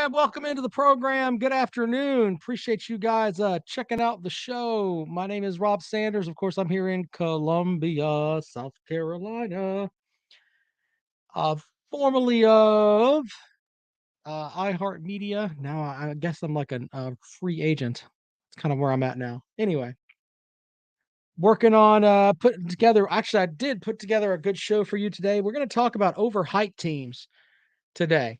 And welcome into the program. Good afternoon. Appreciate you guys checking out the show. My name is Rob Sanders. Of course, I'm here in Columbia, South Carolina. Uh, Formerly of iHeartMedia. Now I guess I'm like a free agent. It's kind of where I'm at now. Anyway, working on putting together. Actually, I did put together a good show for you today. We're going to talk about overhyped teams today.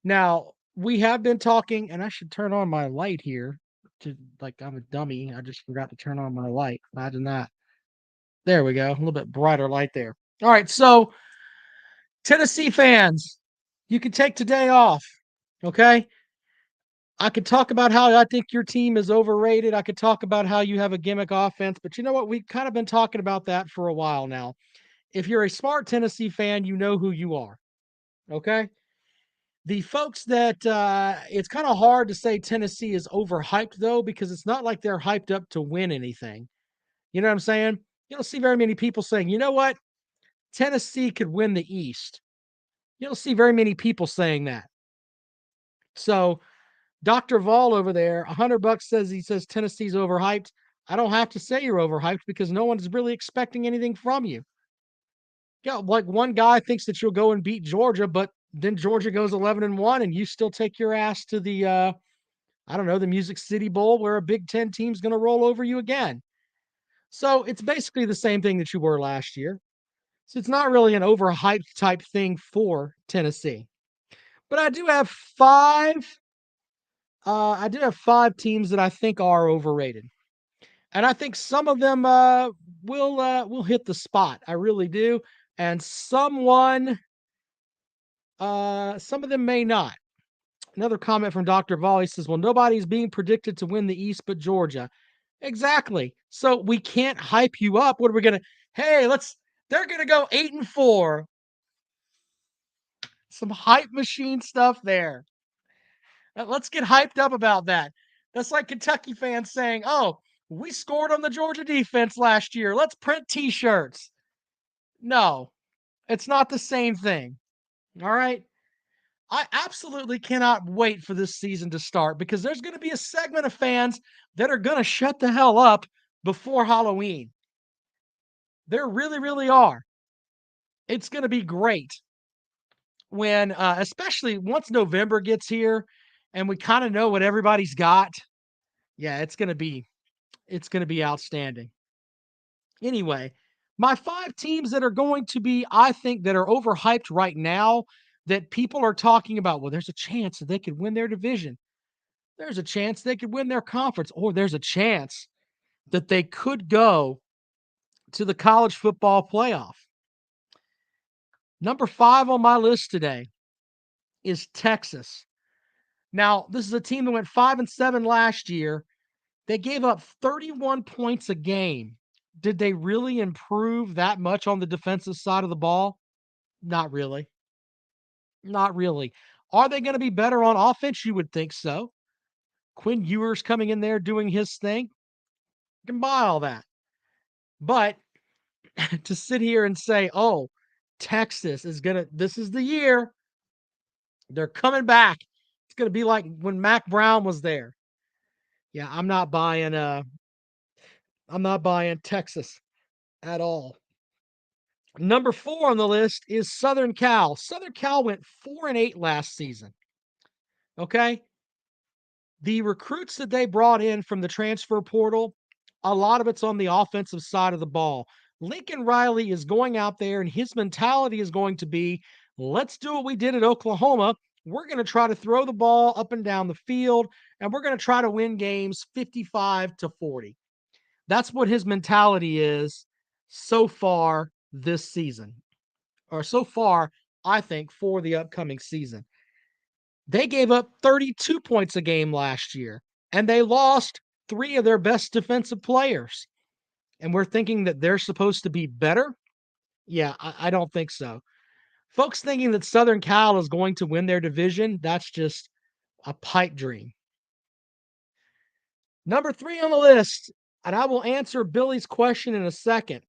Now, we have been talking, and I should turn on my light here to like I'm a dummy. I just forgot to turn on my light. Imagine that. There we go. A little bit brighter light there. All right. So, Tennessee fans, you can take today off. Okay. I could talk about how I think your team is overrated. I could talk about how you have a gimmick offense, but you know what? We've kind of been talking about that for a while now. If you're a smart Tennessee fan, you know who you are. Okay. The folks that it's kind of hard to say Tennessee is overhyped though, because it's not like they're hyped up to win anything. You know what I'm saying? You don't see very many people saying, you know what, Tennessee could win the East. You don't see very many people saying that. So Dr. Vol over there, $100 says he says Tennessee's overhyped. I don't have to say you're overhyped because no one's really expecting anything from you. Yeah, like one guy thinks that you'll go and beat Georgia, but then Georgia goes 11-1, and you still take your ass to the I don't know, the Music City Bowl where a Big Ten team's going to roll over you again. So it's basically the same thing that you were last year. So it's not really an overhyped type thing for Tennessee. But I do have five teams that I think are overrated. And I think some of them will hit the spot. I really do. And some of them may not. Another comment from Dr. Volley says, well, nobody's being predicted to win the East but Georgia. Exactly. So we can't hype you up. What are we gonna? Hey, they're gonna go 8-4. Some hype machine stuff there. Let's get hyped up about that. That's like Kentucky fans saying, "Oh, we scored on the Georgia defense last year. Let's print T-shirts." No, it's not the same thing. All right. I absolutely cannot wait for this season to start because there's going to be a segment of fans that are going to shut the hell up before Halloween. There really, really are. It's going to be great when, especially once November gets here and we kind of know what everybody's got. Yeah, it's going to be outstanding. Anyway, my five teams that are going to be, I think, that are overhyped right now that people are talking about. Well, there's a chance that they could win their division. There's a chance they could win their conference, or there's a chance that they could go to the college football playoff. Number 5 on my list today is Texas. Now, this is a team that went 5-7 last year. They gave up 31 points a game. Did they really improve that much on the defensive side of the ball? Not really. Not really. Are they going to be better on offense? You would think so. Quinn Ewers coming in there doing his thing. You can buy all that. But to sit here and say, oh, Texas is going to, this is the year. They're coming back. It's going to be like when Mac Brown was there. Yeah, I'm not buying Texas at all. Number 4 on the list is Southern Cal. Southern Cal went 4-8 last season. Okay? The recruits that they brought in from the transfer portal, a lot of it's on the offensive side of the ball. Lincoln Riley is going out there and his mentality is going to be, let's do what we did at Oklahoma. We're going to try to throw the ball up and down the field, and we're going to try to win games 55-40. That's what his mentality is so far this season, or so far, I think, for the upcoming season. They gave up 32 points a game last year, and they lost 3 of their best defensive players. And we're thinking that they're supposed to be better? Yeah, I don't think so. Folks thinking that Southern Cal is going to win their division, that's just a pipe dream. Number 3 on the list, and I will answer Billy's question in a second.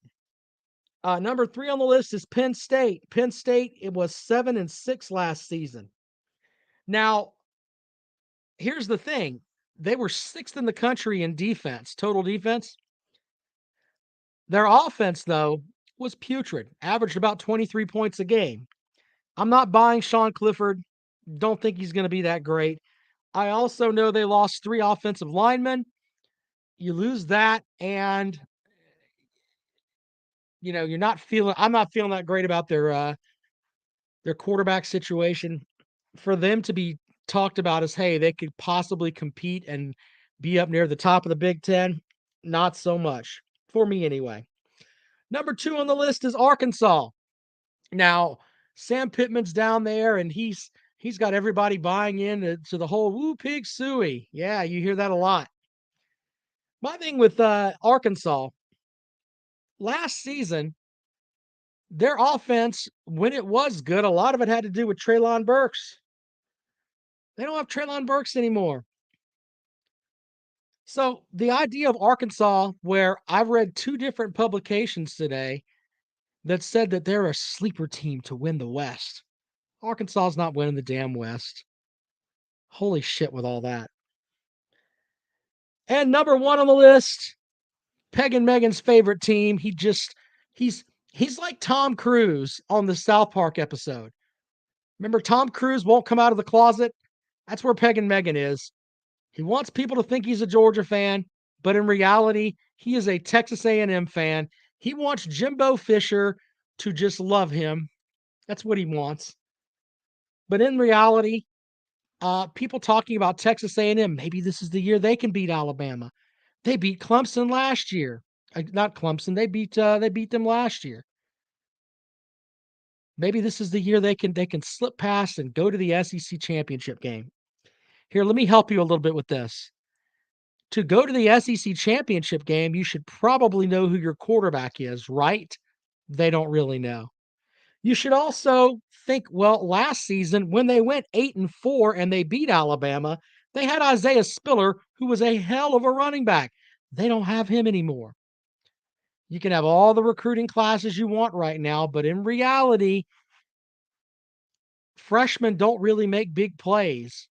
Number 3 on the list is Penn State. Penn State, it was 7-6 last season. Now, here's the thing. They were 6th in the country in defense, total defense. Their offense, though, was putrid, averaged about 23 points a game. I'm not buying Sean Clifford. Don't think he's going to be that great. I also know they lost 3 offensive linemen. You lose that, and I'm not feeling that great about their quarterback situation. For them to be talked about as, hey, they could possibly compete and be up near the top of the Big Ten, not so much for me anyway. Number 2 on the list is Arkansas. Now, Sam Pittman's down there, and he's got everybody buying in to the whole "woo pig suey." Yeah, you hear that a lot. My thing with Arkansas last season, their offense, when it was good, a lot of it had to do with Treylon Burks. They don't have Treylon Burks anymore. So the idea of Arkansas, where I've read 2 different publications today that said that they're a sleeper team to win the West. Arkansas is not winning the damn West. Holy shit with all that. And number 1 on the list, Peg and Megan's favorite team. He's he's like Tom Cruise on the South Park episode. Remember, Tom Cruise won't come out of the closet? That's where Peg and Megan is. He wants people to think he's a Georgia fan, but in reality, he is a Texas A&M fan. He wants Jimbo Fisher to just love him. That's what he wants. But in reality, people talking about Texas A&M, maybe this is the year they can beat Alabama. They beat Clemson last year. Not Clemson. They beat them last year. Maybe this is the year they can slip past and go to the SEC championship game. Here, let me help you a little bit with this. To go to the SEC championship game, you should probably know who your quarterback is, right? They don't really know. You should also think, well, last season when they went 8-4 and they beat Alabama, they had Isaiah Spiller, who was a hell of a running back. They don't have him anymore. You can have all the recruiting classes you want right now, but in reality, freshmen don't really make big plays.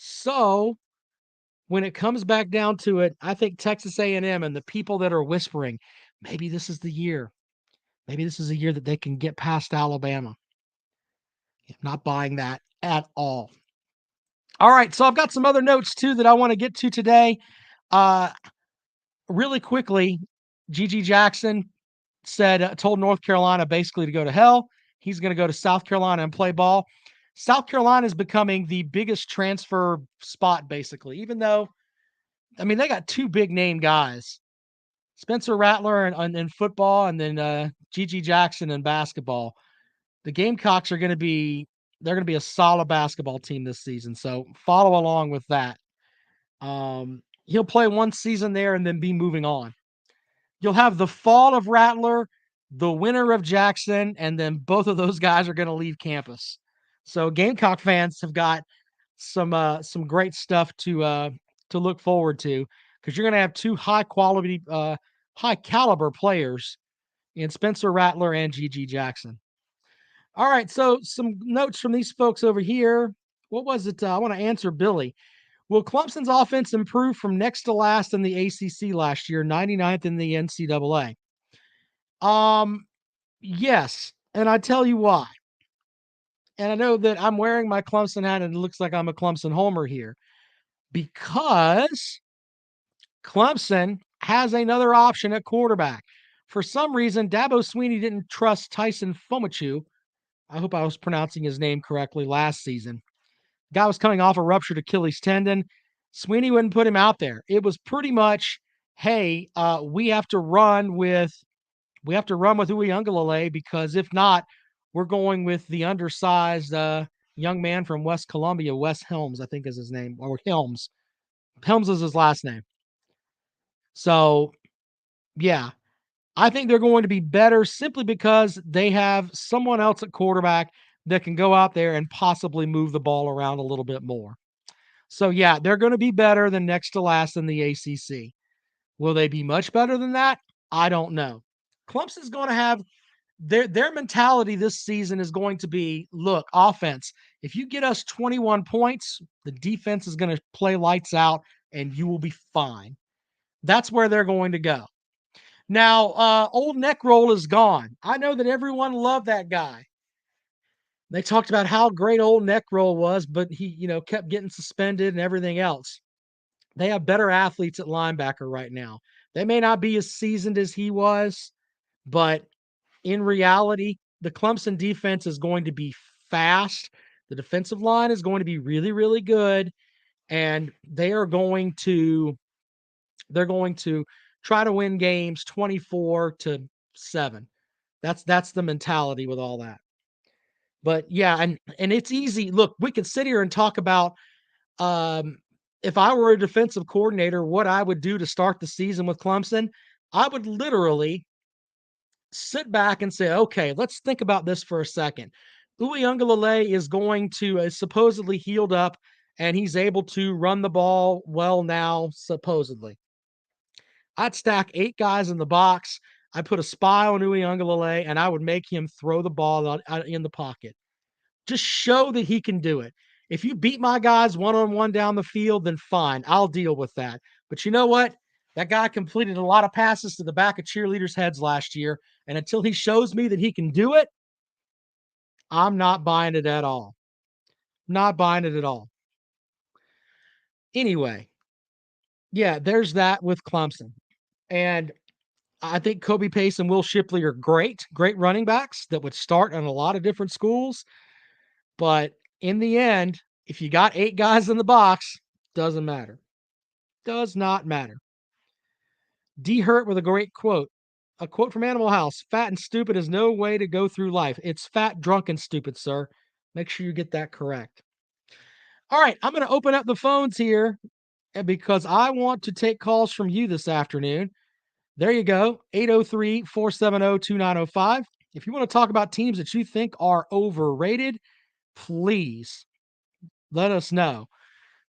So when it comes back down to it, I think Texas A&M and the people that are whispering, maybe this is the year. Maybe this is a year that they can get past Alabama. I'm not buying that at all. All right, so I've got some other notes too that I want to get to today. Uh, really quickly, G.G. Jackson told North Carolina basically to go to hell. He's going to go to South Carolina and play ball. South Carolina is becoming the biggest transfer spot, basically, even though, I mean, they got 2 big name guys, Spencer Rattler in football, and then G.G. Jackson in basketball. The Gamecocks are going to be a solid basketball team this season. So follow along with that. He'll play 1 season there and then be moving on. You'll have the fall of Rattler, the winter of Jackson, and then both of those guys are going to leave campus. So Gamecock fans have got some great stuff to look forward to, because you're going to have 2 high quality, high caliber players in Spencer Rattler and G.G. Jackson. All right, so some notes from these folks over here. What was it? I want to answer Billy. Will Clemson's offense improve from next to last in the ACC last year, 99th in the NCAA? Yes, and I tell you why. And I know that I'm wearing my Clemson hat and it looks like I'm a Clemson homer here, because Clemson has another option at quarterback. For some reason, Dabo Swinney didn't trust Tyson Fomachu. I hope I was pronouncing his name correctly last season. Guy was coming off a ruptured Achilles tendon. Swinney wouldn't put him out there. It was pretty much, hey, we have to run with Uyunglele, because if not, we're going with the undersized young man from West Columbia, Wes Helms, I think is his name, or Helms. Helms is his last name. So, yeah, I think they're going to be better simply because they have someone else at quarterback that can go out there and possibly move the ball around a little bit more. So, yeah, they're going to be better than next to last in the ACC. Will they be much better than that? I don't know. Clemson's going to have their mentality this season is going to be, look, offense, if you get us 21 points, the defense is going to play lights out and you will be fine. That's where they're going to go. Now, old neck roll is gone. I know that everyone loved that guy. They talked about how great old neck roll was, but he, kept getting suspended and everything else. They have better athletes at linebacker right now. They may not be as seasoned as he was, but in reality, the Clemson defense is going to be fast. The defensive line is going to be really, really good, and they're going to try to win games 24-7. That's the mentality with all that. But yeah, and it's easy. Look, we can sit here and talk about if I were a defensive coordinator, what I would do to start the season with Clemson. I would literally sit back and say, okay, let's think about this for a second. Uiagalelei is supposedly healed up, and he's able to run the ball well now, supposedly. I'd stack 8 guys in the box. I put a spy on Uiagalelei, and I would make him throw the ball out in the pocket. Just show that he can do it. If you beat my guys one-on-one down the field, then fine, I'll deal with that. But you know what? That guy completed a lot of passes to the back of cheerleaders' heads last year, and until he shows me that he can do it, I'm not buying it at all. Not buying it at all. Anyway, yeah, there's that with Clemson. And I think Kobe Pace and Will Shipley are great running backs that would start on a lot of different schools. But in the end, if you got 8 guys in the box, doesn't matter. Does not matter. D. Hurt with a great quote. A quote from Animal House. Fat and stupid is no way to go through life. It's fat, drunk, and stupid, sir. Make sure you get that correct. All right, I'm going to open up the phones here because I want to take calls from you this afternoon. There you go, 803-470-2905. If you want to talk about teams that you think are overrated, please let us know.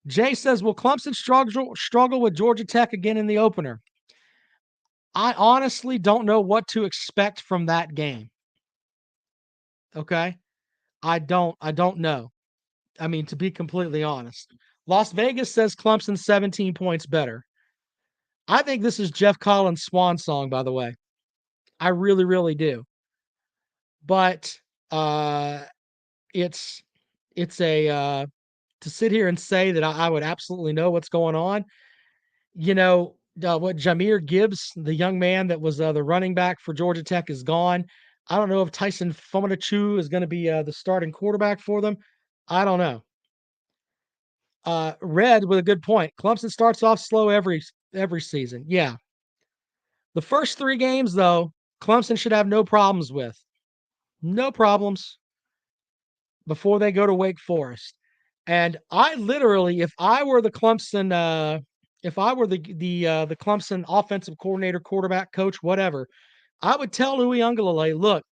Jay says, will Clemson struggle with Georgia Tech again in the opener? I honestly don't know what to expect from that game. Okay? I don't know. I mean, to be completely honest. Las Vegas says Clemson 17 points better. I think this is Jeff Collins' swan song, by the way. I really, really do. But it's a to sit here and say that I would absolutely know what's going on. What Jahmyr Gibbs, the young man that was the running back for Georgia Tech, is gone. I don't know if Tyson Fomenachu is going to be the starting quarterback for them. I don't know. Red with a good point. Clemson starts off slow every season. Yeah. The first 3 games, though, Clemson should have no problems with. No problems before they go to Wake Forest. And I literally, if I were the Clemson offensive coordinator, quarterback, coach, whatever, I would tell Uiagalelei, look,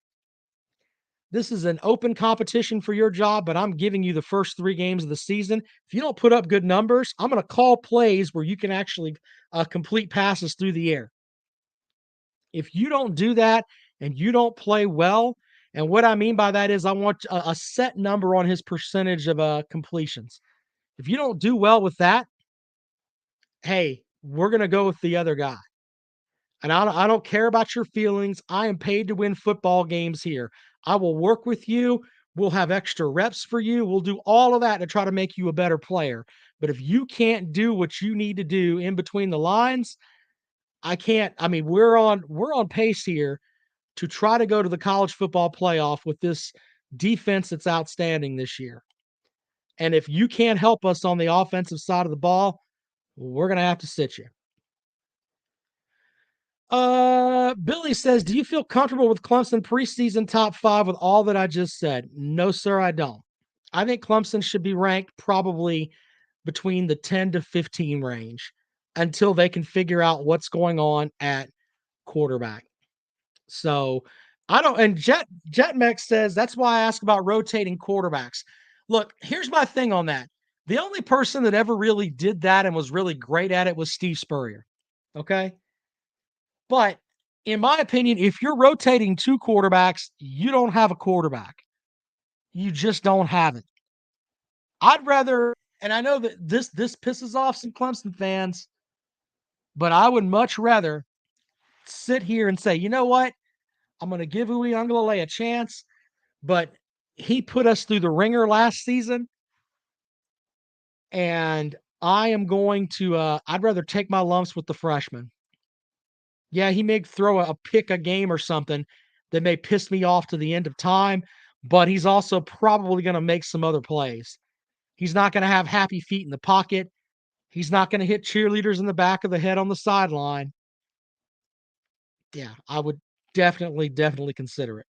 this is an open competition for your job, but I'm giving you the first 3 games of the season. If you don't put up good numbers, I'm going to call plays where you can actually complete passes through the air. If you don't do that and you don't play well, and what I mean by that is I want a set number on his percentage of completions. If you don't do well with that, hey, we're going to go with the other guy. And I don't care about your feelings. I am paid to win football games here. I will work with you. We'll have extra reps for you. We'll do all of that to try to make you a better player. But if you can't do what you need to do in between the lines, I can't. I mean, we're on pace here to try to go to the college football playoff with this defense that's outstanding this year. And if you can't help us on the offensive side of the ball, we're going to have to sit you. Billy says, do you feel comfortable with Clemson preseason top 5 with all that I just said? No, sir, I don't. I think Clemson should be ranked probably between the 10 to 15 range until they can figure out what's going on at quarterback. So I don't, and Jetmex says, that's why I asked about rotating quarterbacks. Look, here's my thing on that. The only person that ever really did that and was really great at it was Steve Spurrier. Okay. But In my opinion, if you're rotating two quarterbacks, you don't have a quarterback. You just don't have it. I'd rather, and I know that this pisses off some Clemson fans, but I would much rather sit here and say, you know what? I'm going to give Uiagalelei a chance, but he put us through the ringer last season, and I am going to. I'd rather take my lumps with the freshman. Yeah, he may throw a pick a game or something that may piss me off to the end of time, but he's also probably going to make some other plays. He's not going to have happy feet in the pocket. He's not going to hit cheerleaders in the back of the head on the sideline. Yeah, I would definitely consider it.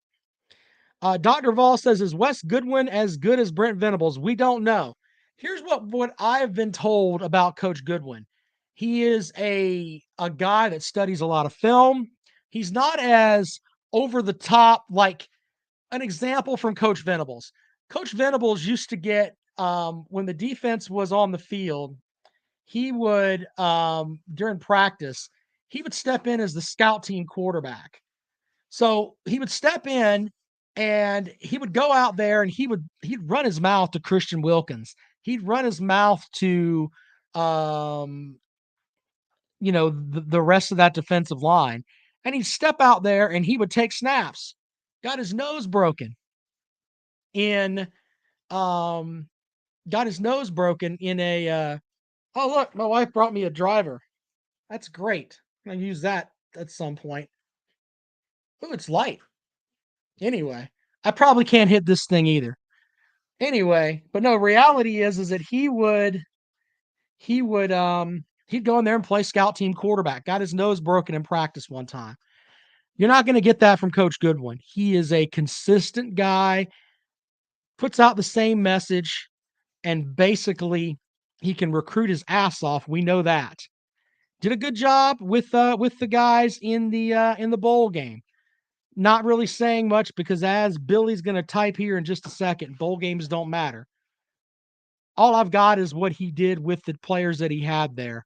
Dr. Vol says, is Wes Goodwin as good as Brent Venables? We don't know. Here's what I've been told about Coach Goodwin. He is a guy that studies a lot of film. He's not as over the top, like an example from Coach Venables. Coach Venables used to get, when the defense was on the field, he would, during practice, he would step in as the scout team quarterback. So he would step in and he would go out there and he'd run his mouth to Christian Wilkins. He'd run his mouth to um the rest of that defensive line. And he'd step out there and he would take snaps. Got his nose broken in um got his nose broken in a oh look, my wife brought me a driver. That's great. I'm gonna use that at some point. Oh, it's light. Anyway, I probably can't hit this thing either. Anyway, but no, reality is that he'd go in there and play scout team quarterback. Got his nose broken in practice one time. You're not going to get that from Coach Goodwin. He is a consistent guy, puts out the same message, and basically he can recruit his ass off. We know that. Did a good job with the guys in the bowl game. Not really saying much because as Billy's going to type here in just a second, bowl games don't matter. All I've got is what he did with the players that he had there.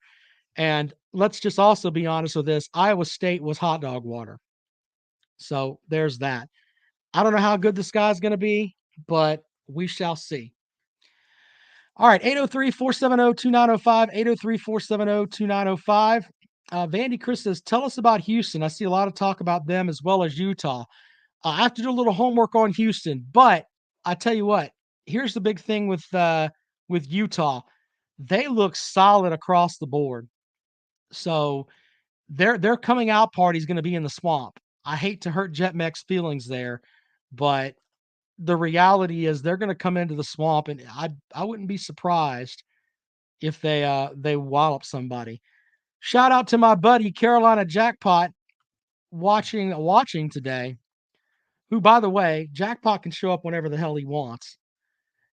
And let's just also be honest with this. Iowa State was hot dog water. So there's that. I don't know how good this guy's going to be, but we shall see. All right, 803-470-2905, 803-470-2905. Vandy Chris says, tell us about Houston. I see a lot of talk about them as well as Utah. I have to do a little homework on Houston, but I tell you what, here's the big thing with Utah. They look solid across the board. So their coming out party is going to be in the swamp. I hate to hurt JetMec's feelings there, but the reality is they're going to come into the swamp, and I wouldn't be surprised if they wallop somebody. Shout out to my buddy Carolina Jackpot watching today. Who, by the way, Jackpot can show up whenever the hell he wants.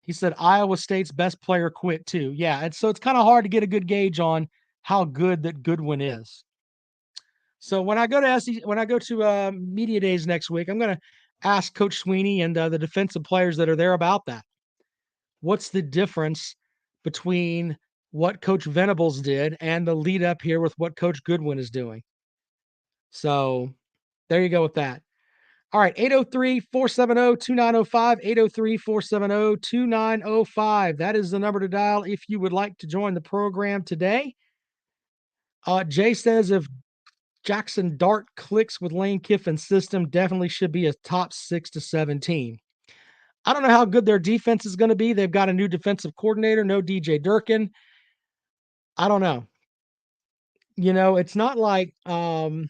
He said Iowa State's best player quit too. Yeah, and so it's kind of hard to get a good gauge on how good that Goodwin is. So when I go to media days next week, I'm going to ask Coach Sweeney and the defensive players that are there about that. What's the difference between what Coach Venables did and the lead up here with what Coach Goodwin is doing? So there you go with that. All right, 803-470-2905, 803-470-2905. That is the number to dial if you would like to join the program today. Jay says if Jackson Dart clicks with Lane Kiffin's system, definitely should be a top 6 to 7 team. I don't know how good their defense is going to be. They've got a new defensive coordinator, no DJ Durkin. I don't know. It's not like and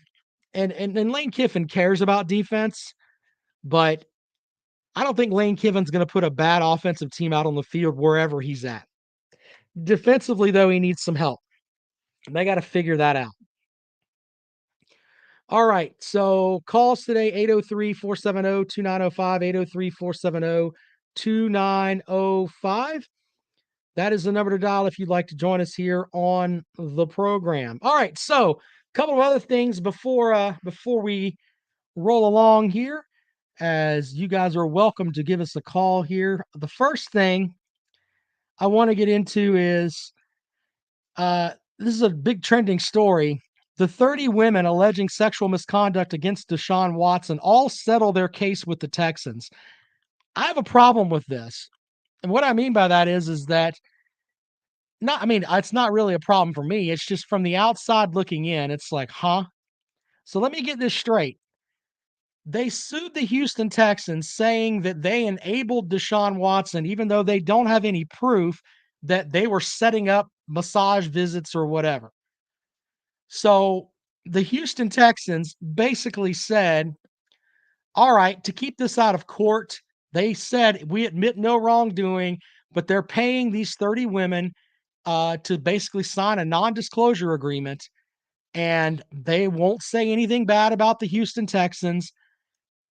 Lane Kiffin cares about defense, but I don't think Lane Kiffin's going to put a bad offensive team out on the field wherever he's at. Defensively, though, he needs some help. They got to figure that out. All right. So calls today, 803-470-2905, 803-470-2905. That is the number to dial if you'd like to join us here on the program. All right. So a couple of other things before we roll along here, as you guys are welcome to give us a call here. The first thing I want to get into is this is a big trending story The 30 women alleging sexual misconduct against Deshaun Watson all settle their case with the Texans. I have a problem with this. And what I mean by that is that it's not really a problem for me. It's just from the outside looking in, it's like, huh? So let me get this straight. They sued the Houston Texans saying that they enabled Deshaun Watson, even though they don't have any proof that they were setting up massage visits or whatever. So the Houston Texans basically said, all right, to keep this out of court, they said, we admit no wrongdoing, but they're paying these 30 women to basically sign a non disclosure agreement, and they won't say anything bad about the Houston Texans,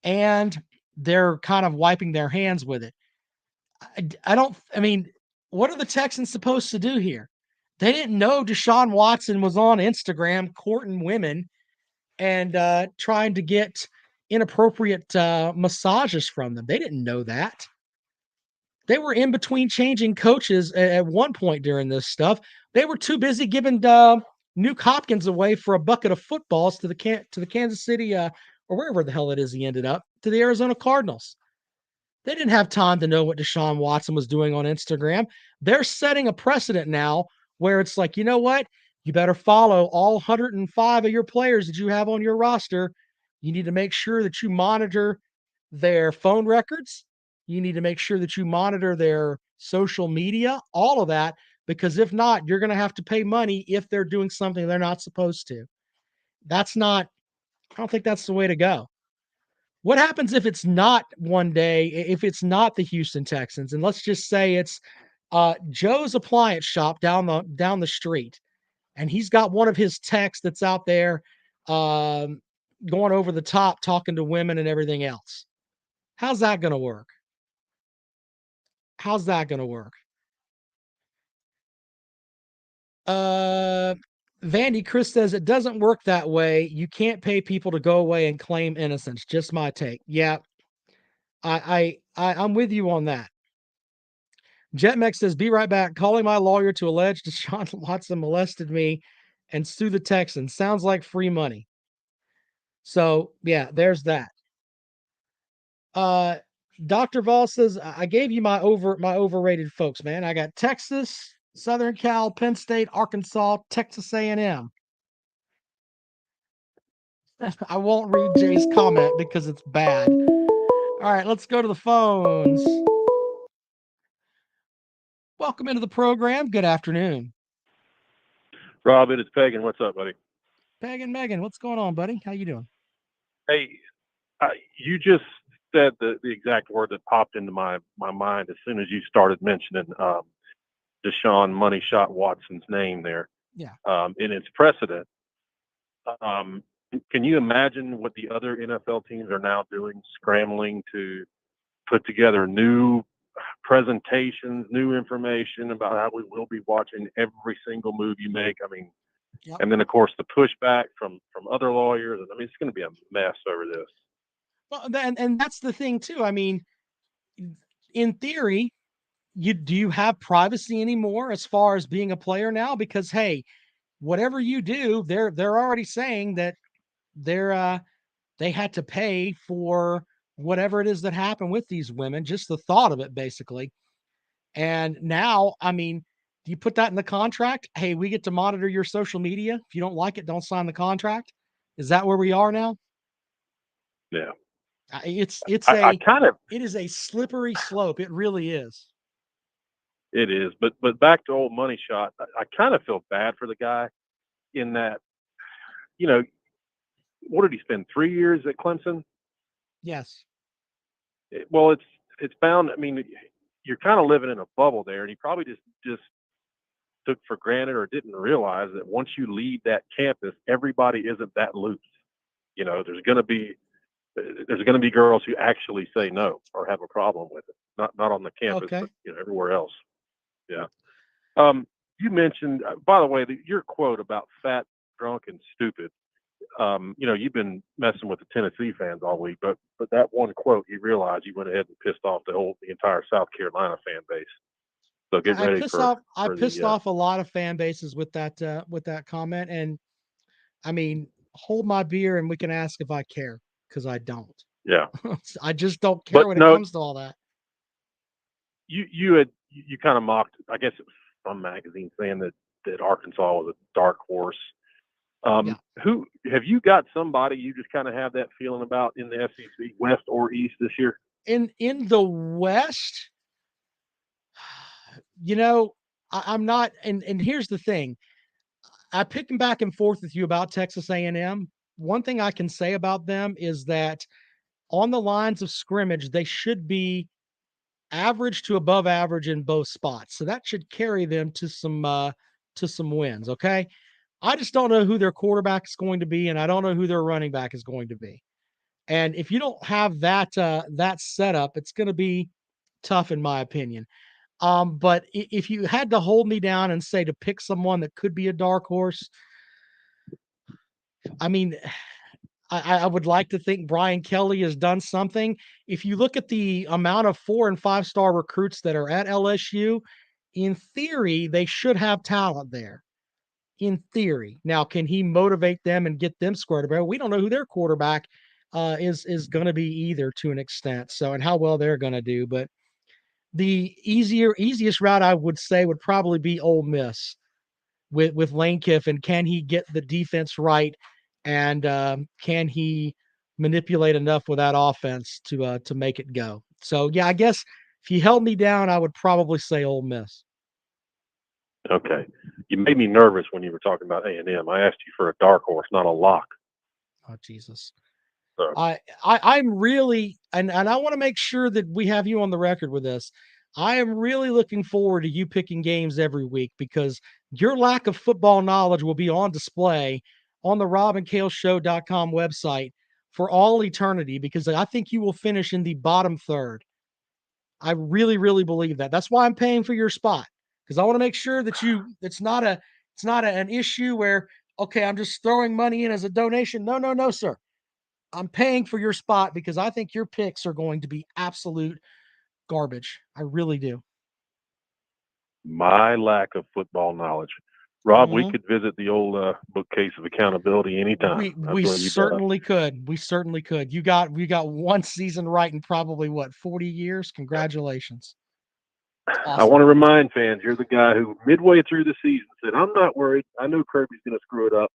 and they're kind of wiping their hands with it. I mean, what are the Texans supposed to do here? They didn't know Deshaun Watson was on Instagram courting women and trying to get inappropriate massages from them. They didn't know that. They were in between changing coaches at one point during this stuff. They were too busy giving Nuke Hopkins away for a bucket of footballs to the Kansas City or wherever the hell it is he ended up, to the Arizona Cardinals. They didn't have time to know what Deshaun Watson was doing on Instagram. They're setting a precedent now where it's like, you know what? You better follow all 105 of your players that you have on your roster. You need to make sure that you monitor their phone records. You need to make sure that you monitor their social media, all of that, because if not, you're going to have to pay money if they're doing something they're not supposed to. That's not, I don't think that's the way to go. What happens if it's not one day, if it's not the Houston Texans, and let's just say it's Joe's appliance shop down the street, and he's got one of his techs that's out there going over the top, talking to women and everything else. How's that going to work? How's that going to work? Uh, Vandy Chris says it doesn't work that way. You can't pay people to go away and claim innocence. Just my take. Yeah, I'm with you on that. Jetmex says, be right back. Calling my lawyer to allege Deshaun Watson molested me and sue the Texans. Sounds like free money. So yeah, there's that. Uh Dr. Vol says, I gave you my overrated folks, man. I got Texas, Southern Cal, Penn State, Arkansas, Texas A&M. I won't read Jay's comment because it's bad. All right, let's go to the phones. Welcome into the program. Good afternoon. Rob, it is Pagan. What's up, buddy? Pagan Megan, what's going on, buddy? How you doing? Hey, you just said the exact word that popped into my mind as soon as you started mentioning Deshaun Money Shot Watson's name there. Yeah. In its precedent. Can you imagine what the other NFL teams are now doing, scrambling to put together new presentations, new information about how we will be watching every single move you make? I mean, Yep. and then of course the pushback from other lawyers. I mean, it's going to be a mess over this. Well, and that's the thing too. I mean, in theory, do you have privacy anymore as far as being a player now? Because hey, whatever you do, they're already saying that they had to pay for whatever it is that happened with these women. Just the thought of it, basically. And now, I mean, do you put that in the contract? Hey, we get to monitor your social media. If you don't like it, don't sign the contract. Is that where we are now? Yeah. It's I kind of it is a slippery slope. It really is. it is, but back to old Money Shot. I kind of feel bad for the guy in that, you know, what did he spend 3 years at Clemson? Yes. Well, it's bound. I mean, you're kind of living in a bubble there, and he probably just took for granted or didn't realize that once you leave that campus, everybody isn't that loose. You know, there's going to be girls who actually say no or have a problem with it. Not on the campus, Okay. but everywhere else. Yeah. You mentioned, by the way, your quote about fat, drunk, and stupid. You've been messing with the Tennessee fans all week, but that one quote, you realize you went ahead and pissed off the entire South Carolina fan base. So get ready I for pissed the off a lot of fan bases with that comment. And I mean, hold my beer and we can ask if I care because I don't. Yeah, I just don't care but when it no, comes to all that. you kind of mocked. I guess it was some magazine saying that Arkansas was a dark horse. Yeah. Who have you got? Somebody you just kind of have that feeling about in the SEC West or East this year? In the West, you know, I'm not. And here's the thing: I pick them back and forth with you about Texas A&M. One thing I can say about them is that on the lines of scrimmage, they should be average to above average in both spots. So that should carry them to some wins. Okay. I just don't know who their quarterback is going to be, and I don't know who their running back is going to be. And if you don't have that setup, it's going to be tough, in my opinion. But if you had to hold me down and say to pick someone that could be a dark horse, I mean, I would like to think Brian Kelly has done something. If you look at the amount of 4 and 5 star recruits that are at LSU, in theory, they should have talent there. In theory. Now, can he motivate them and get them squared away? We don't know who their quarterback is going to be either to an extent. So, and how well they're going to do. But the easiest route I would say would probably be Ole Miss with Lane Kiffin. Can he get the defense right, and can he manipulate enough with that offense to make it go? So yeah, I guess if you held me down, I would probably say Ole Miss. Okay, you made me nervous when you were talking about A&M. I asked you for a dark horse, not a lock. Oh Jesus. So I'm really and I want to make sure that we have you on the record with this. I am really looking forward to you picking games every week because your lack of football knowledge will be on display on the robandkaleshow.com website for all eternity because I think you will finish in the bottom third. I really, really believe that. That's why I'm paying for your spot because I want to make sure that it's not an issue where okay, I'm just throwing money in as a donation. No, no, no, sir. I'm paying for your spot because I think your picks are going to be absolute garbage. I really do. my lack of football knowledge. Rob, we Mhm. could visit the old bookcase of accountability anytime. I'm We glad you brought up. certainly could. We certainly could. We got one season right in probably what 40 years. Congratulations. It's I awesome. want to remind fans, you're the guy who midway through the season said, "I'm not worried. I know Kirby's going to screw it up."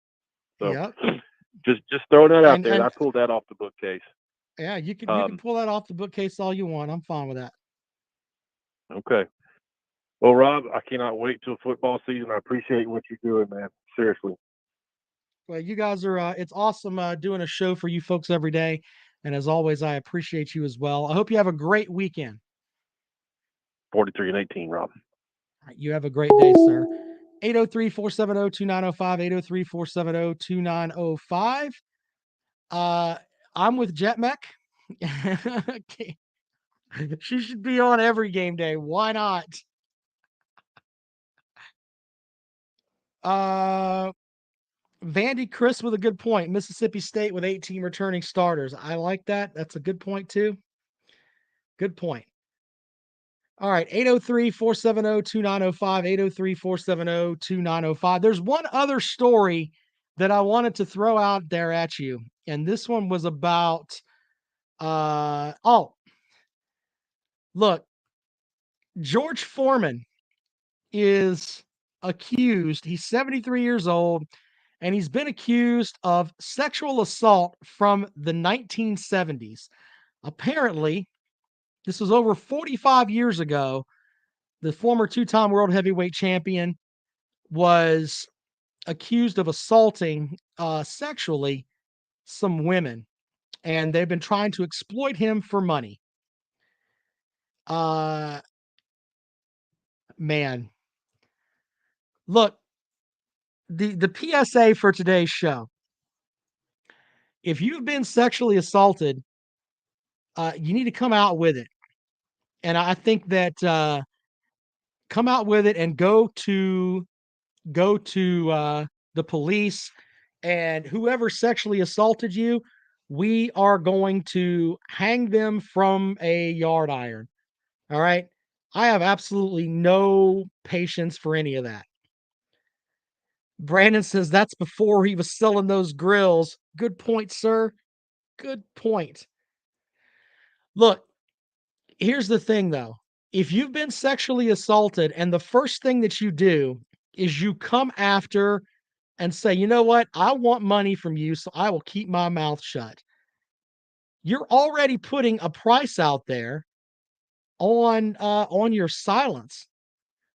So Yeah. just throwing that out there. And I pulled that off the bookcase. yeah, you can Um, pull that off the bookcase all you want. I'm fine with that. okay. Well, Rob, I cannot wait till football season. I appreciate what you're doing, man. Seriously. Well, you guys are it's awesome doing a show for you folks every day. And as always, I appreciate you as well. I hope you have a great weekend. 43 and 18, Rob. You have a great day, sir. 803-470-2905, 803-470-2905. Uh, I'm with Jetmec. She should be on every game day. Why not? Uh, Vandy Chris with a good point. Mississippi State with 18 returning starters. I like that. That's a good point, too. Good point. All right, 803-470-2905, 803-470-2905. There's one other story that I wanted to throw out there at you. And this one was about look, George Foreman is accused. He's 73 years old and he's been accused of sexual assault from the 1970s. Apparently, this was over 45 years ago. The former two-time world heavyweight champion was accused of assaulting sexually some women, and they've been trying to exploit him for money. Uh, man, look, the PSA for today's show: if you've been sexually assaulted, you need to come out with it, and I think that come out with it and go to the police and whoever sexually assaulted you, we are going to hang them from a yard iron. All right. I have absolutely no patience for any of that. Brandon says that's before he was selling those grills. Good point, sir. Good point. Look, here's the thing though. If you've been sexually assaulted and the first thing that you do is you come after and say, you know what? I want money from you, so I will keep my mouth shut. You're already putting a price out there on your silence.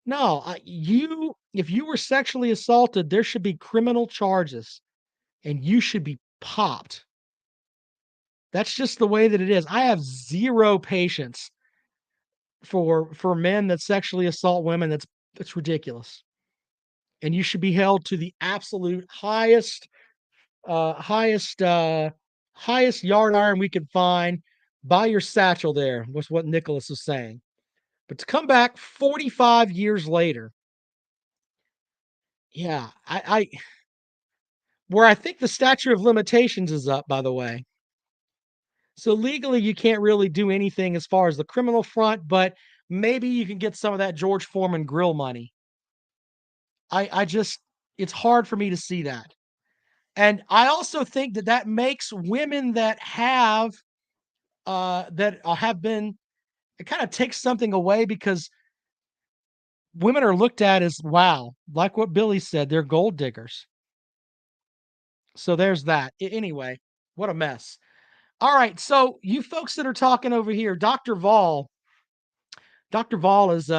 No, you if you were sexually assaulted, there should be criminal charges and you should be popped. That's just the way that it is. I have zero patience for men that sexually assault women. That's ridiculous. And you should be held to the absolute uh highest uh highest yard iron we could find by your satchel there, was what Nicholas was saying. But to come back 45 years later, yeah, I where I think the statute of limitations is up, by the way. So legally, you can't really do anything as far as the criminal front, but maybe you can get some of that George Foreman grill money. I just, it's hard for me to see that. And I also think that that makes women that have been, it kind of takes something away because women are looked at as, wow, like what Billy said, they're gold diggers. So there's that. Anyway, what a mess. All right, so you folks that are talking over here, Dr. Vol is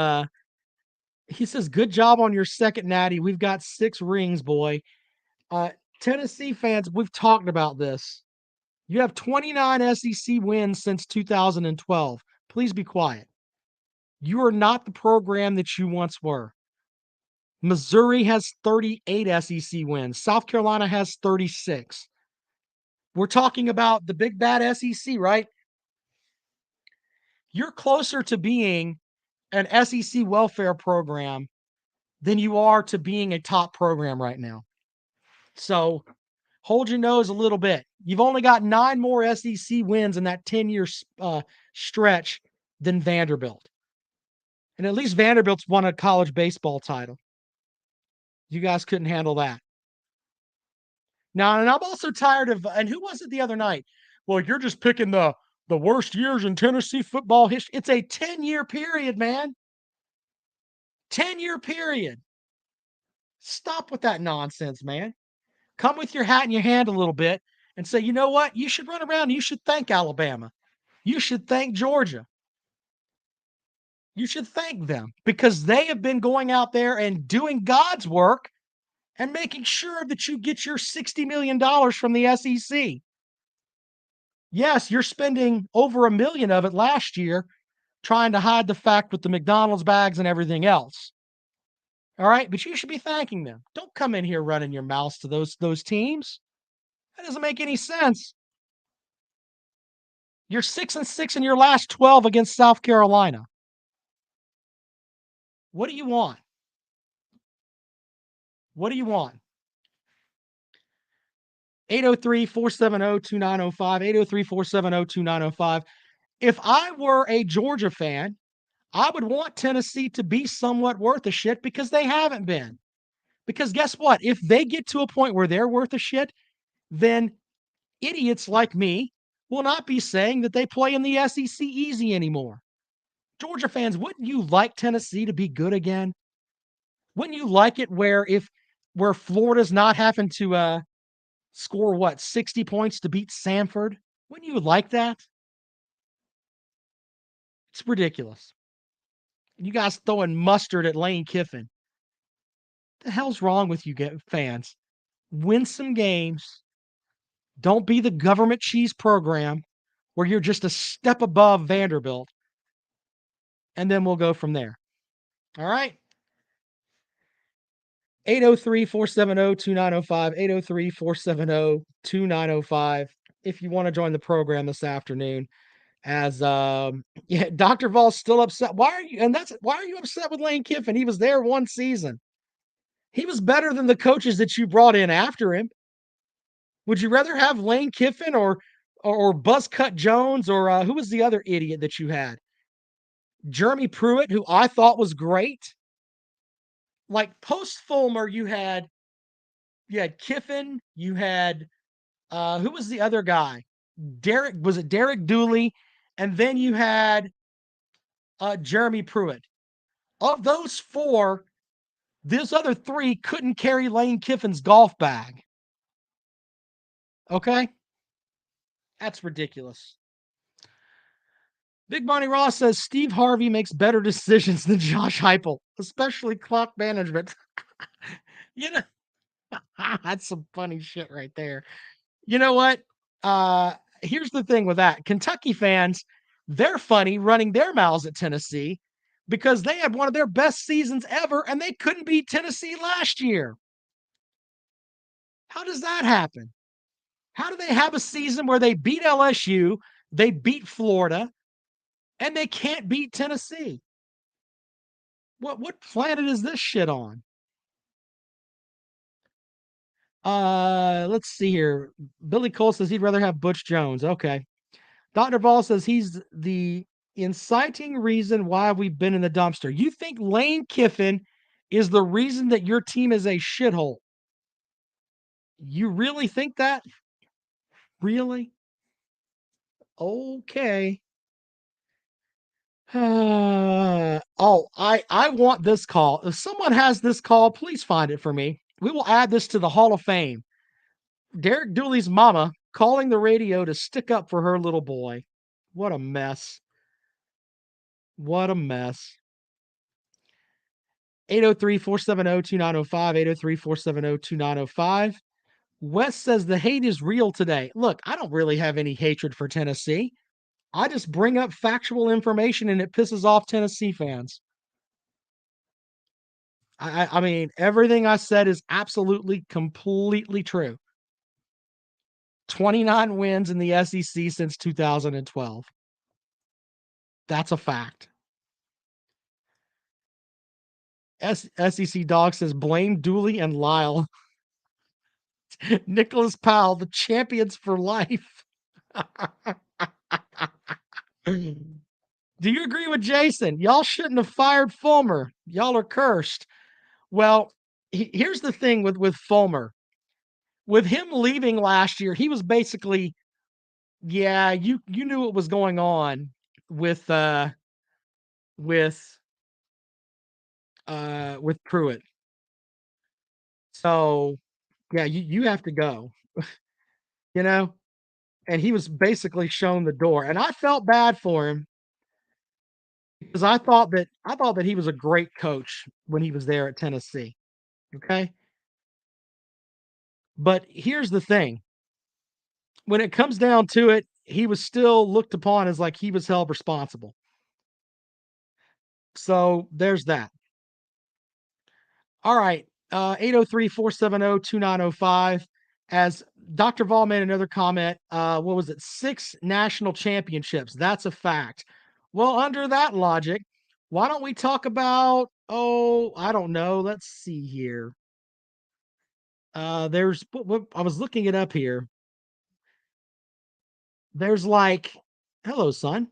he says, good job on your second natty. We've got 6 rings, boy. Uh Tennessee fans, we've talked about this. You have 29 SEC wins since 2012. Please be quiet. You are not the program that you once were. Missouri has 38 SEC wins. South Carolina has 36. We're talking about the big bad SEC, right? You're closer to being an SEC welfare program than you are to being a top program right now. So hold your nose a little bit. You've only got 9 more SEC wins in that 10-year stretch than Vanderbilt. And at least Vanderbilt's won a college baseball title. You guys couldn't handle that. Now, and I'm also tired of, and who was it the other night? Well, you're just picking the worst years in Tennessee football history. It's a 10-year period, man. 10-year period. Stop with that nonsense, man. Come with your hat in your hand a little bit and say, you know what? You should run around. You should thank Alabama. You should thank Georgia. You should thank them because they have been going out there and doing God's work and making sure that you get your $60 million from the SEC. Yes, you're spending over $1 million of it last year trying to hide the fact with the McDonald's bags and everything else. All right, but you should be thanking them. Don't come in here running your mouths to those teams. That doesn't make any sense. You're 6-6 in your last 12 against South Carolina. What do you want? What do you want? 803-470-2905, 803-470-2905. If I were a Georgia fan, I would want Tennessee to be somewhat worth a shit because they haven't been. Because guess what? If they get to a point where they're worth a shit, then idiots like me will not be saying that they play in the SEC easy anymore. Georgia fans, wouldn't you like Tennessee to be good again? Wouldn't you like it where Florida's not having to score 60 points to beat Samford? Wouldn't you like that? It's ridiculous. You guys throwing mustard at Lane Kiffin. What the hell's wrong with you fans? Win some games. Don't be the government cheese program where you're just a step above Vanderbilt. And then we'll go from there. All right. 803-470-2905, 803-470-2905. If you want to join the program this afternoon, as yeah, Dr. Vol's still upset. Why are you upset with Lane Kiffin? He was there one season. He was better than the coaches that you brought in after him. Would you rather have Lane Kiffin or Buzzcut Jones or who was the other idiot that you had? Jeremy Pruitt, who I thought was great. Like post Fulmer, you had You had Kiffin. You had who was the other guy? Derek Dooley? And then you had Jeremy Pruitt. Of those four, this other three couldn't carry Lane Kiffin's golf bag. Okay? That's ridiculous. Big Bonnie Ross says Steve Harvey makes better decisions than Josh Heupel, especially clock management. You know, that's some funny shit right there. You know what? Uh, Here's the thing with that. Kentucky fans, they're funny running their mouths at Tennessee because they had one of their best seasons ever and they couldn't beat Tennessee last year. How does that happen? How do they have a season where they beat LSU, they beat Florida, and they can't beat Tennessee? What planet is this shit on? Let's see here. Billy Cole says he'd rather have Butch Jones. Okay. Dr. Ball says he's the inciting reason why we've been in the dumpster. You think Lane Kiffin is the reason that your team is a shithole? You really think that? Really? Okay. I want this call. If someone has this call, please find it for me. We will add this to the Hall of Fame. Derek Dooley's mama calling the radio to stick up for her little boy. What a mess. What a mess. 803-470-2905, 803-470-2905. Wes says the hate is real today. Look, I don't really have any hatred for Tennessee. I just bring up factual information and it pisses off Tennessee fans. I mean, everything I said is absolutely, completely true. 29 wins in the SEC since 2012. That's a fact. SEC Dog says blame Dooley and Lyle. Nicholas Powell, the champions for life. Do you agree with Jason? Y'all shouldn't have fired Fulmer. Y'all are cursed. Well, here's the thing with Fulmer. With him leaving last year, he was basically, yeah, you knew what was going on with with with Pruitt. So yeah, you have to go, you know? And he was basically shown the door. And I felt bad for him because I thought that he was a great coach when he was there at Tennessee. Okay. But here's the thing. When it comes down to it, he was still looked upon as like he was held responsible. So there's that. All right. 803-470-2905. As Dr. Vol made another comment, what was it? 6 national championships. That's a fact. Well, under that logic, why don't we talk about, oh, I don't know. Let's see here. There's, I was looking it up here. There's like, hello, son.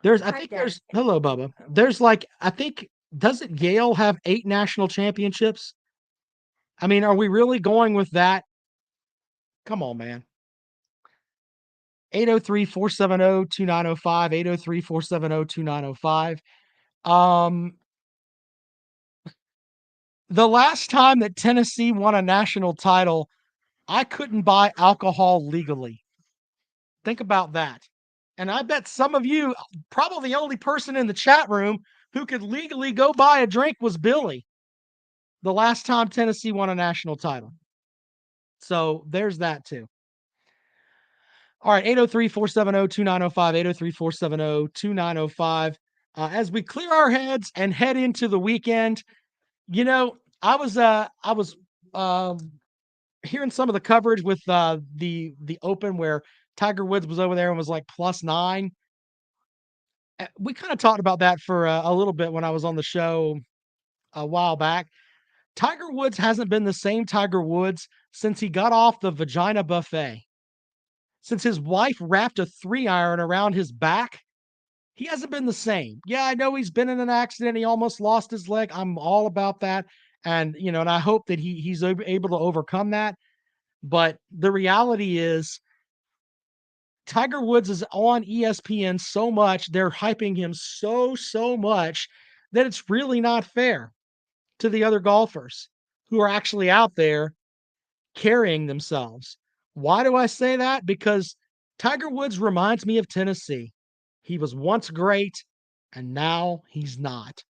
I think there's, hello, Bubba. There's like, I think, doesn't Yale have 8 national championships? I mean, are we really going with that? Come on, man. 803-470-2905, 803-470-2905. The last time that Tennessee won a national title, I couldn't buy alcohol legally. Think about that. And I bet some of you, probably the only person in the chat room who could legally go buy a drink was Billy. The last time Tennessee won a national title. So there's that too. All right, 803-470-2905, 803-470-2905. As we clear our heads and head into the weekend, you know, I was hearing some of the coverage with the Open where Tiger Woods was over there and was like +9. We kind of talked about that for a little bit when I was on the show a while back. Tiger Woods hasn't been the same Tiger Woods since he got off the vagina buffet. Since his wife wrapped a 3-iron around his back, he hasn't been the same. Yeah, I know he's been in an accident. He almost lost his leg. I'm all about that. And, and I hope that he's able to overcome that. But the reality is Tiger Woods is on ESPN so much, they're hyping him so much that it's really not fair to the other golfers who are actually out there carrying themselves. Why do I say that? Because Tiger Woods reminds me of Tennessee. He was once great, and now he's not.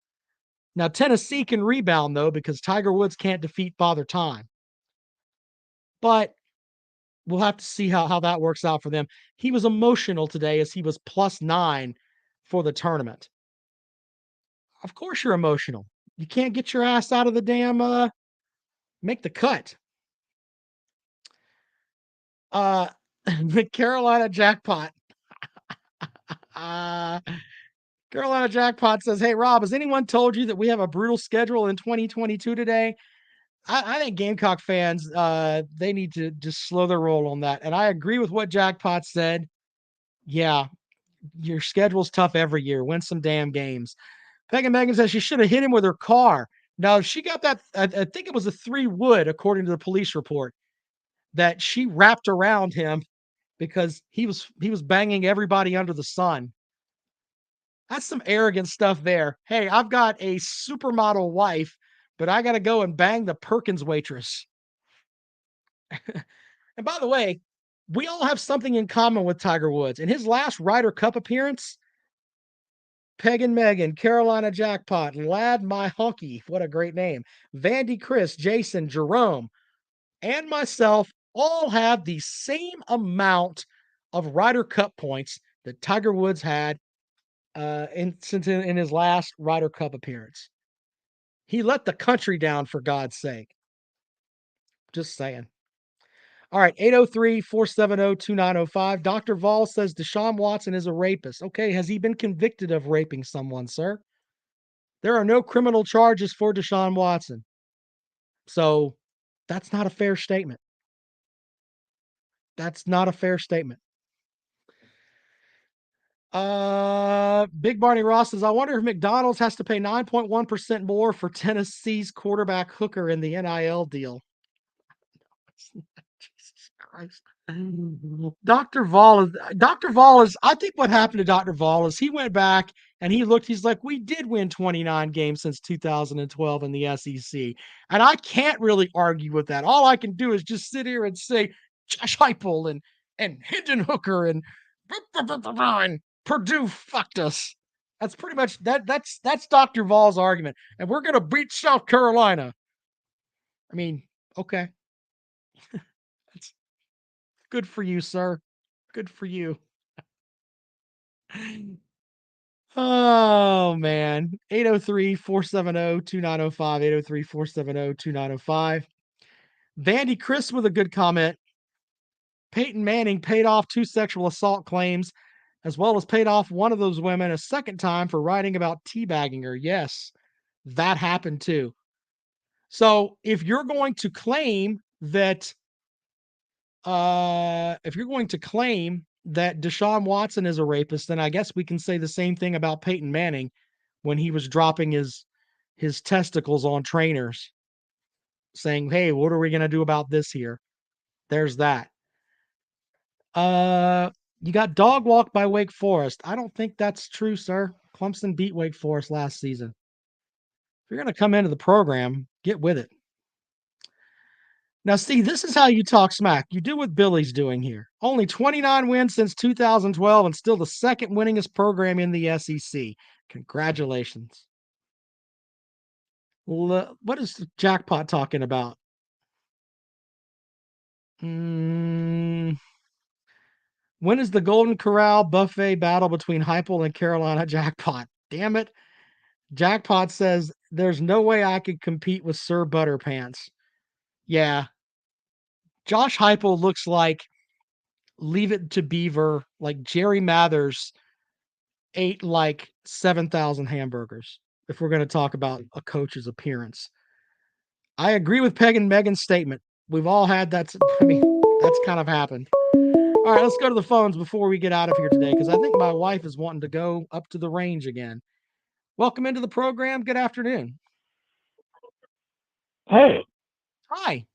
Now, Tennessee can rebound, though, because Tiger Woods can't defeat Father Time. But we'll have to see how that works out for them. He was emotional today as he was +9 for the tournament. Of course you're emotional. You can't get your ass out of the damn make the cut. The Carolina jackpot. Uh Carolina jackpot says, "Hey Rob, has anyone told you that we have a brutal schedule in 2022 today?" I think Gamecock fans, they need to just slow their roll on that. And I agree with what Jackpot said. Yeah, your schedule's tough every year. Win some damn games. Megan Megan says she should have hit him with her car. Now she got that. I think it was a 3 wood, according to the police report, that she wrapped around him because he was banging everybody under the sun. That's some arrogant stuff there. Hey, I've got a supermodel wife, but I got to go and bang the Perkins waitress. And by the way, we all have something in common with Tiger Woods. In his last Ryder Cup appearance, Peg and Megan, Carolina Jackpot, Lad My Honky, what a great name, Vandy Chris, Jason, Jerome, and myself all have the same amount of Ryder Cup points that Tiger Woods had in his last Ryder Cup appearance. He let the country down, for God's sake. Just saying. All right, 803-470-2905. Dr. Vol says Deshaun Watson is a rapist. Okay, has he been convicted of raping someone, sir? There are no criminal charges for Deshaun Watson. So that's not a fair statement. That's not a fair statement. Big Barney Ross says, I wonder if McDonald's has to pay 9.1% more for Tennessee's quarterback Hooker in the NIL deal. Jesus Christ. Dr. Vol is I think what happened to Dr. Vol is he went back and he looked, he's like, we did win 29 games since 2012 in the SEC. And I can't really argue with that. All I can do is just sit here and say Josh Heupel and Hendon Hooker and Purdue fucked us. That's pretty much that's Dr. Vol's argument. And we're gonna beat South Carolina. I mean, okay. That's good for you, sir. Good for you. Oh man. 803-470-2905. 803-470-2905. Vandy Chris with a good comment. Peyton Manning paid off 2 sexual assault claims, as well as paid off one of those women a second time for writing about teabagging her. Yes, that happened too. So if you're going to claim that Deshaun Watson is a rapist, then I guess we can say the same thing about Peyton Manning when he was dropping his testicles on trainers, saying, "Hey, what are we going to do about this here?" There's that. You got dog walked by Wake Forest. I don't think that's true, sir. Clemson beat Wake Forest last season. If you're going to come into the program, get with it. Now, see, this is how you talk smack. You do what Billy's doing here. Only 29 wins since 2012 and still the second winningest program in the SEC. Congratulations. What is the jackpot talking about? When is the Golden Corral buffet battle between Heupel and Carolina Jackpot? Damn it. Jackpot says, there's no way I could compete with Sir Butterpants. Yeah. Josh Heupel looks like Leave It to Beaver, like Jerry Mathers ate like 7,000 hamburgers, if we're going to talk about a coach's appearance. I agree with Peg and Megan's statement. We've all had that. I mean, that's kind of happened. All right, let's go to the phones before we get out of here today, because I think my wife is wanting to go up to the range again. Welcome into the program. Good afternoon. Hey, Hi.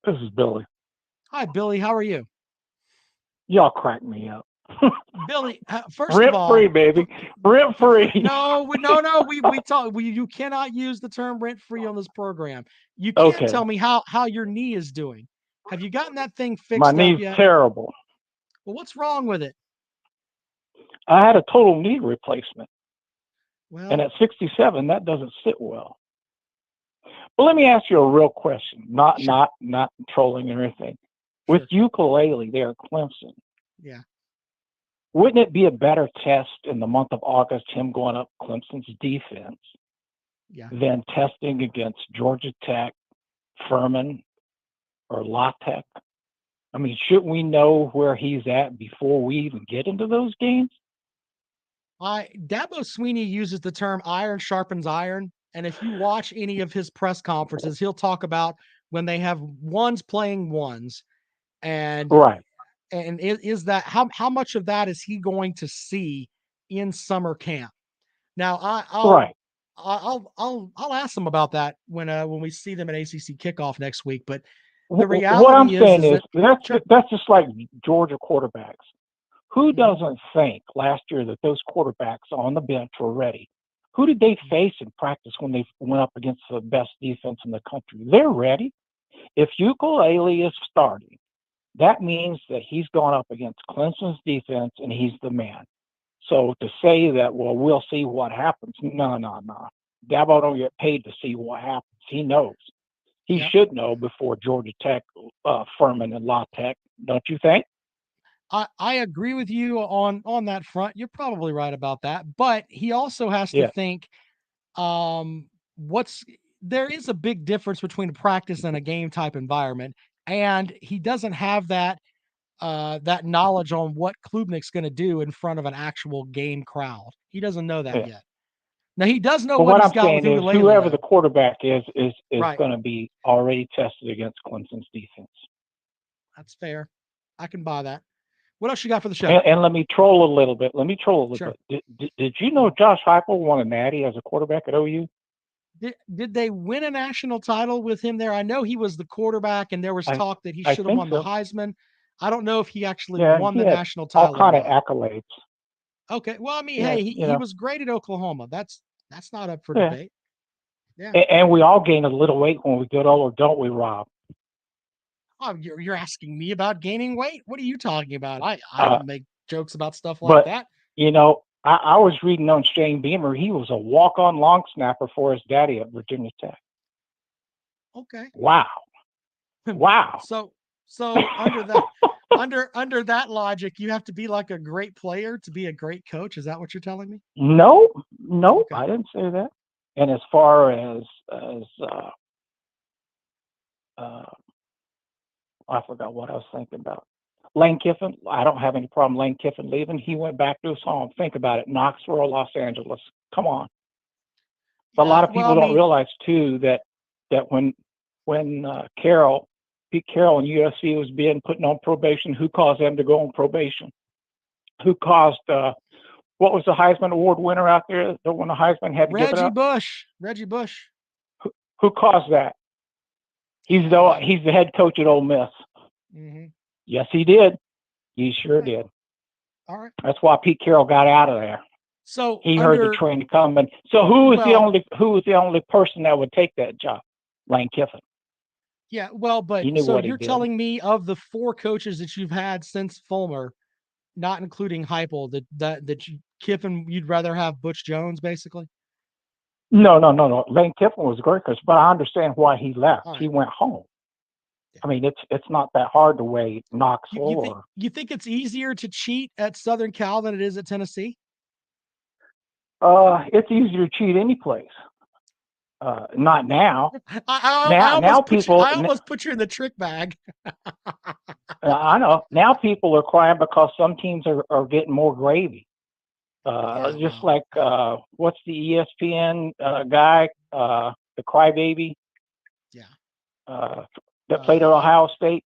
this is Billy. Hi, Billy. How are you? Y'all crack me up. Billy, first of Rent free, all, baby. Rent free. no, we talk. You cannot use the term rent free on this program. You can't Okay. tell me how your knee is doing. Have you gotten that thing My fixed up knee's yet? terrible. Well, what's wrong with it? I had a total knee replacement. And Well, at 67, that doesn't sit well. But let me ask you a real question, not sure. not trolling or anything. With Sure. ukulele there at Clemson, Yeah. wouldn't it be a better test in the month of August, him going up Clemson's defense, Yeah. than testing against Georgia Tech, Foreman, or La Tech? I mean, shouldn't we know where he's at before we even get into those games? Dabo Sweeney uses the term iron sharpens iron. And if you watch any of his press conferences, he'll talk about when they have ones playing ones. And Right, is that how much of that is he going to see in summer camp? Now right. I'll ask him about that when we see them at ACC kickoff next week. But the What I'm reality saying is is that sure, that's just like Georgia quarterbacks. Who mhm, doesn't think last year that those quarterbacks on the bench were ready? Who did they face in practice when they went up against the best defense in the country? They're ready. If ukulele is starting, that means that he's gone up against Clemson's defense and he's the man. So to say that, well, we'll see what happens. No, no, no. Dabo don't get paid to see what happens. He knows. He yeah. should know before Georgia Tech, Furman, and La Tech. Don't you think? I agree with you on that front. You're probably right about that. But he also has to Yeah, think what's there is a big difference between a practice and a game type environment. And he doesn't have that knowledge on what Klubnik's going to do in front of an actual game crowd. He doesn't know that yeah. yet. Now he does know But what what he's I'm got with saying is, ukulele whoever the though. quarterback is Right. going to be already tested against Clemson's defense. That's fair. I can buy that. What else you got for the show? And let me troll a little bit. Let me troll a little Sure. bit. Did you know Josh Heupel won a Natty as a quarterback at OU? Did they win a national title with him there? I know he was the quarterback, and there was I talk that he I should have think won the so. Heisman. I don't know if he actually Yeah, won he the had national all title or kind of not. accolades. Okay. Well, I mean, Yeah, hey, he was great at Oklahoma. That's not up for yeah. debate. Yeah. And we all gain a little weight when we get older, don't we, Rob? Oh, you're asking me about gaining weight? What are you talking about? I Uh, don't make jokes about stuff like but that. I was reading on Shane Beamer. He was a walk-on long snapper for his daddy at Virginia Tech. Okay. Wow, wow. So so under that logic, you have to be like a great player to be a great coach. Is that what you're telling me? No, no, Okay. I didn't say that. And as far as uh, I forgot what I was thinking about. Lane Kiffin, I don't have any problem Lane Kiffin leaving. He went back to his home. Think about it, Knoxville, Los Angeles. Come on. But a Yeah. lot of Well, I people don't mean, realize too that when Pete Carroll and USC was being put on probation, who caused them to go on probation? Who caused what was the Heisman Award winner out there that when the Heisman had to give it Reggie up? Bush. Reggie Bush. Who caused that? I He's the head coach at Ole Miss. mhm. Yes, he did. He sure Okay. did. All right. That's why Pete Carroll got out of there. So He heard the under train coming. So well, who was the only person that would take that job? Lane Kiffin. yeah, well, but He knew so what he you're did. telling me of the four coaches that you've had since Fulmer, not including Heupel, Kiffin, you'd rather have Butch Jones, basically. No, no, no, no. Lane Kiffin was a great coach, but I understand why he left. All He right. went home. Yeah. I mean, it's not that hard to weigh Knoxville or You think it's easier to cheat at Southern Cal than it is at Tennessee? it's easier to cheat any place. Not now. I Now people, almost put you in the trick bag. I know. Now people are crying because some teams are getting more gravy. Yeah, Just well, like what's the ESPN guy, the crybaby yeah. uh, that played at Uh, Ohio State,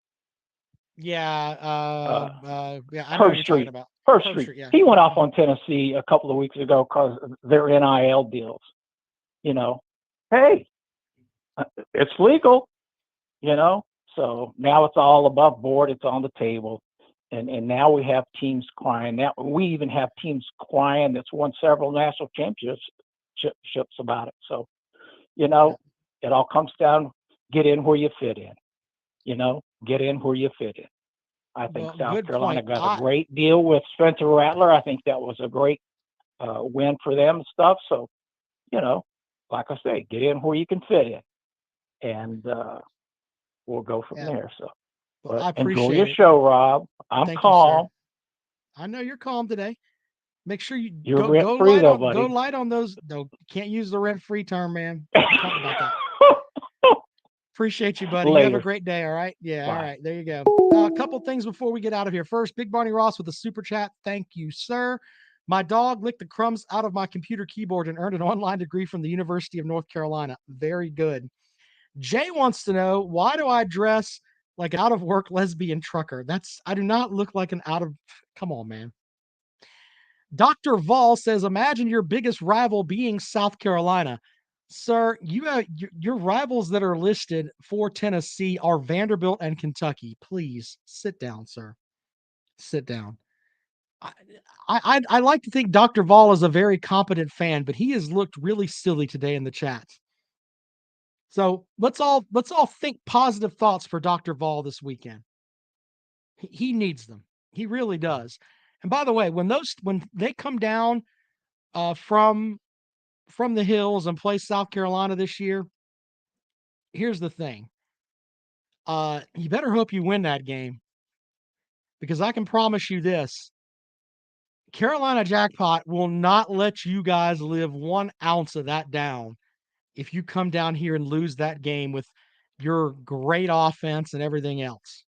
yeah, uh, yeah, I know what Herb you're talking Street. about. Herb Herb Street. Street, yeah. He went off Mhm. on Tennessee a couple of weeks ago because their NIL deals. You know, hey, It's legal, you know. So now it's all above board. It's on the table, and now we have teams crying. Now we even have teams crying that's won several national championships about it. So, you know, it all comes down, get in where you fit in. You know, get in where you fit in. I think Well, South good Carolina point. got a great deal with Spencer Rattler. I think that was a great win for them and stuff. So, you know, like I say, get in where you can fit in, and we'll go from there. So, Well, but I enjoy appreciate your it. show, Rob. I'm Thank you, sir. calm. I know you're calm today. Make sure you You're rent free though, buddy. light on those. No, can't use the rent free term, man. Talk about that. Appreciate you, buddy. You have a Later. great day. All right. Yeah. Bye. All right. There you go. A couple things before we get out of here. First, Big Barney Ross with a super chat. Thank you, sir. My dog licked the crumbs out of my computer keyboard and earned an online degree from the University of North Carolina. Very good. Jay wants to know, why do I dress like an out of work lesbian trucker? I do not look like an out of, come on, man. Dr. Vol says, imagine your biggest rival being South Carolina. Sir, you have your rivals that are listed for Tennessee are Vanderbilt and Kentucky. Please sit down, sir. Sit down. I like to think Dr. Vol is a very competent fan, but he has looked really silly today in the chat. So let's all think positive thoughts for Dr. Vol this weekend. He needs them. He really does. And by the way, when they come down from the hills and play South Carolina this year, here's the thing. You better hope you win that game, because I can promise you this. Carolina Jackpot will not let you guys live 1 ounce of that down if you come down here and lose that game with your great offense and everything else.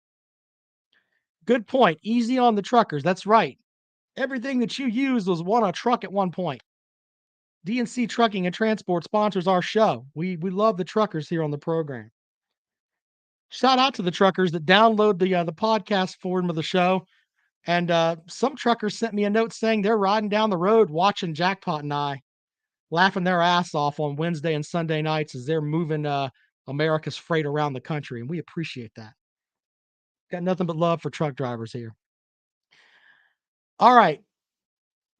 Good point. Easy on the truckers. That's right. Everything that you used was on a truck at one point. DNC Trucking and Transport sponsors our show. We love the truckers here on the program. Shout out to the truckers that download the podcast form of the show. And some truckers sent me a note saying they're riding down the road watching Jackpot and I, laughing their ass off on Wednesday and Sunday nights as they're moving America's freight around the country. And we appreciate that. Got nothing but love for truck drivers here. All right.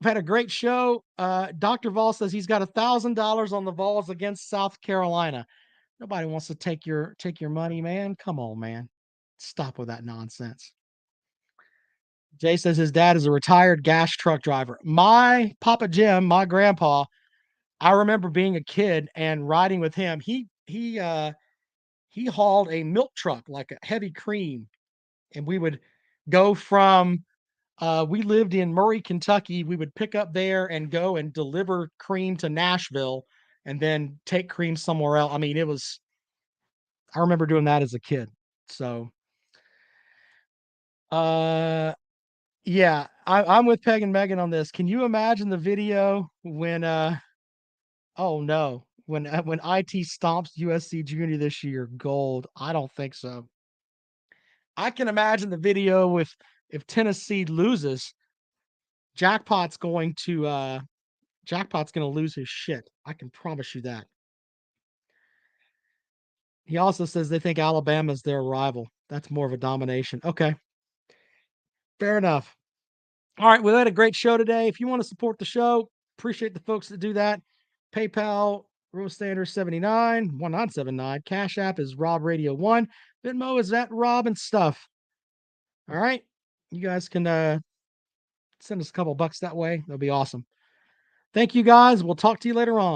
We've had a great show. Dr. Vol says he's got $1,000 on the Vols against South Carolina. Nobody wants to take your money, man. Come on, man. Stop with that nonsense. Jay says his dad is a retired gas truck driver. My Papa Jim, my grandpa, I remember being a kid and riding with him. He hauled a milk truck, like a heavy cream, and we would go from we lived in Murray, Kentucky. We would pick up there and go and deliver cream to Nashville and then take cream somewhere else. I mean, I remember doing that as a kid. So, yeah, I'm with Peg and Megan on this. Can you imagine the video when, oh no, when IT stomps USC Junior this year? Gold. I don't think so. I can imagine the video with, if Tennessee loses, Jackpot's going to lose his shit. I can promise you that. He also says they think Alabama's their rival. That's more of a domination. Okay. Fair enough. All right. We had a great show today. If you want to support the show, appreciate the folks that do that. PayPal, Rule Standard 79, 1979. Cash App is Rob Radio 1. Venmo is at Rob and Stuff. All right. You guys can send us a couple bucks that way. That'll be awesome. Thank you guys. We'll talk to you later on.